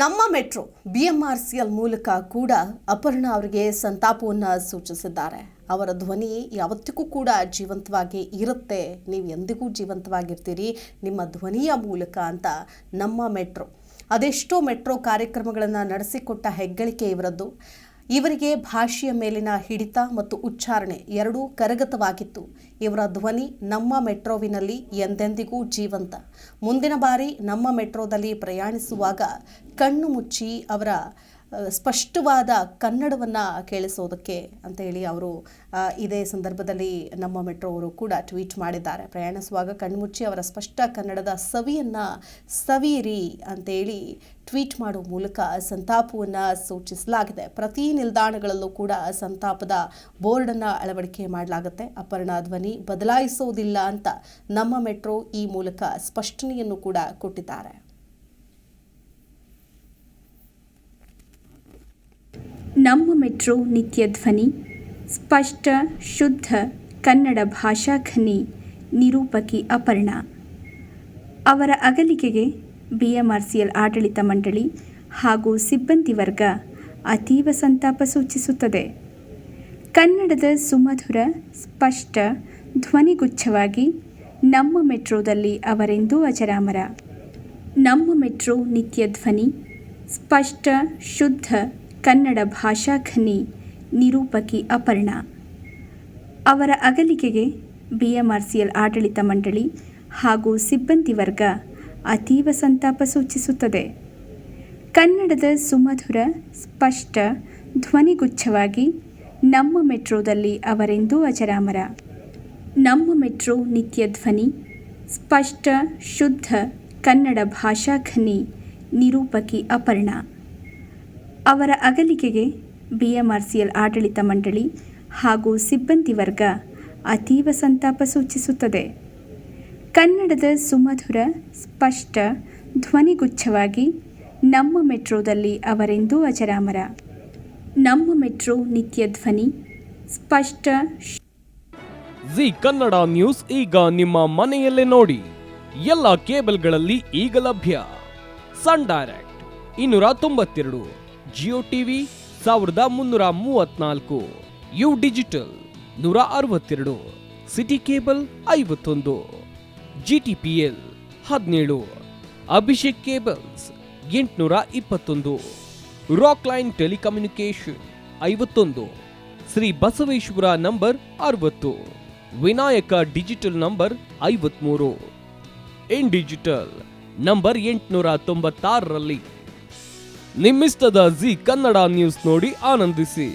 ನಮ್ಮ metro BMRCL ಮೂಲಕ ಕೂಡ ಅಪರ್ಣಾ ಅವರಿಗೆ ಸಂತಾಪವನ್ನು ಸೂಚಿಸಿದ್ದಾರೆ. ಅವರ ಧ್ವನಿ ಯಾವತ್ತಿಗೂ ಕೂಡ ಜೀವಂತವಾಗಿ ಇರುತ್ತೆ, ನೀವು ಎಂದಿಗೂ ಜೀವಂತವಾಗಿರ್ತೀರಿ ನಿಮ್ಮ ಧ್ವನಿಯ ಮೂಲಕ ಅಂತ. ನಮ್ಮ ಮೆಟ್ರೋ ಅದೆಷ್ಟೋ ಮೆಟ್ರೋ ಕಾರ್ಯಕ್ರಮಗಳನ್ನು ನಡೆಸಿಕೊಟ್ಟ ಹೆಗ್ಗಳಿಕೆ ಇವರದ್ದು. ಇವರಿಗೆ ಭಾಷೆಯ ಮೇಲಿನ ಹಿಡಿತ ಮತ್ತು ಉಚ್ಚಾರಣೆ ಎರಡೂ ಕರಗತವಾಗಿತ್ತು. ಇವರ ಧ್ವನಿ ನಮ್ಮ ಮೆಟ್ರೋವಿನಲ್ಲಿ ಎಂದೆಂದಿಗೂ ಜೀವಂತ. ಮುಂದಿನ ಬಾರಿ ನಮ್ಮ ಮೆಟ್ರೋದಲ್ಲಿ ಪ್ರಯಾಣಿಸುವಾಗ ಕಣ್ಣು ಮುಚ್ಚಿ ಅವರ ಸ್ಪಷ್ಟವಾದ ಕನ್ನಡವನ್ನು ಕೇಳಿಸೋದಕ್ಕೆ ಅಂತ ಹೇಳಿ ಅವರು ಇದೇ ಸಂದರ್ಭದಲ್ಲಿ ನಮ್ಮ ಮೆಟ್ರೋ ಅವರು ಕೂಡ ಟ್ವೀಟ್ ಮಾಡಿದ್ದಾರೆ. ಪ್ರಯಾಣಿಸುವಾಗ ಕಣ್ಮುಚ್ಚಿ ಅವರ ಸ್ಪಷ್ಟ ಕನ್ನಡದ ಸವಿಯನ್ನು ಸವಿಯಿರಿ ಅಂತೇಳಿ ಟ್ವೀಟ್ ಮಾಡುವ ಮೂಲಕ ಸಂತಾಪವನ್ನು ಸೂಚಿಸಲಾಗಿದೆ. ಪ್ರತಿ ನಿಲ್ದಾಣಗಳಲ್ಲೂ ಕೂಡ ಸಂತಾಪದ ಬೋರ್ಡನ್ನು ಅಳವಡಿಕೆ ಮಾಡಲಾಗುತ್ತೆ. ಅಪರ್ಣಾ ಧ್ವನಿ ಬದಲಾಯಿಸೋದಿಲ್ಲ ಅಂತ ನಮ್ಮ ಮೆಟ್ರೋ ಈ ಮೂಲಕ ಸ್ಪಷ್ಟನೆಯನ್ನು ಕೂಡ ಕೊಟ್ಟಿದ್ದಾರೆ. ನಮ್ಮ ಮೆಟ್ರೋ ನಿತ್ಯ ಧ್ವನಿ, ಸ್ಪಷ್ಟ ಶುದ್ಧ ಕನ್ನಡ ಭಾಷಾ ಖನಿ ನಿರೂಪಕಿ ಅಪರ್ಣಾ ಅವರ ಅಗಲಿಕೆಗೆ BMRCL ಆಡಳಿತ ಮಂಡಳಿ ಹಾಗೂ ಸಿಬ್ಬಂದಿ ವರ್ಗ ಅತೀವ ಸಂತಾಪ ಸೂಚಿಸುತ್ತದೆ. ಕನ್ನಡದ ಸುಮಧುರ ಸ್ಪಷ್ಟ ಧ್ವನಿಗುಚ್ಛವಾಗಿ ನಮ್ಮ ಮೆಟ್ರೋದಲ್ಲಿ ಅವರೆಂದೂ ಅಜರಾಮರ. ನಮ್ಮ ಮೆಟ್ರೋ ನಿತ್ಯ ಧ್ವನಿ, ಸ್ಪಷ್ಟ ಶುದ್ಧ ಕನ್ನಡ ಭಾಷಾ ಖನಿ ನಿರೂಪಕಿ ಅಪರ್ಣಾ ಅವರ ಅಗಲಿಕೆಗೆ BMRCL ಆಡಳಿತ ಮಂಡಳಿ ಹಾಗೂ ಸಿಬ್ಬಂದಿ ವರ್ಗ ಅತೀವ ಸಂತಾಪ ಸೂಚಿಸುತ್ತದೆ. ಕನ್ನಡದ ಸುಮಧುರ ಸ್ಪಷ್ಟ ಧ್ವನಿಗುಚ್ಛವಾಗಿ ನಮ್ಮ ಮೆಟ್ರೋದಲ್ಲಿ ಅವರೆಂದೂ ಅಜರಾಮರ. ನಮ್ಮ ಮೆಟ್ರೋ ನಿತ್ಯ ಧ್ವನಿ, ಸ್ಪಷ್ಟ ಶುದ್ಧ ಕನ್ನಡ ಭಾಷಾ ಖನಿ ನಿರೂಪಕಿ ಅಪರ್ಣಾ ಅವರ ಅಗಲಿಕೆಗೆ BMRCL ಆಡಳಿತ ಮಂಡಳಿ ಹಾಗೂ ಸಿಬ್ಬಂದಿ ವರ್ಗ ಅತೀವ ಸಂತಾಪ ಸೂಚಿಸುತ್ತದೆ. ಕನ್ನಡದ ಸುಮಧುರ ಸ್ಪಷ್ಟ ಧ್ವನಿಗುಚ್ಛವಾಗಿ ನಮ್ಮ ಮೆಟ್ರೋದಲ್ಲಿ ಅವರೆಂದೂ ಅಜರಾಮರ. ನಮ್ಮ ಮೆಟ್ರೋ ನಿತ್ಯ ಧ್ವನಿ, ಸ್ಪಷ್ಟ. ಜಿ ಕನ್ನಡ ನ್ಯೂಸ್ ಈಗ ನಿಮ್ಮ ಮನೆಯಲ್ಲೇ ನೋಡಿ. ಎಲ್ಲ ಕೇಬಲ್ಗಳಲ್ಲಿ ಈಗ ಲಭ್ಯ. Sun direct 292, Jio TV 1334, U digital 162, city cable 51, GTPL 17, Abhishek cables 821, rock line telecommunication 51, Shri Basaveshwara number 60, Vinayaka digital number 53, in digital number 896ರಲ್ಲಿ. ನಿಮ್ಮಿಸ್ತದ ಜಿ ಕನ್ನಡ ನ್ಯೂಸ್ ನೋಡಿ ಆನಂದಿಸಿ.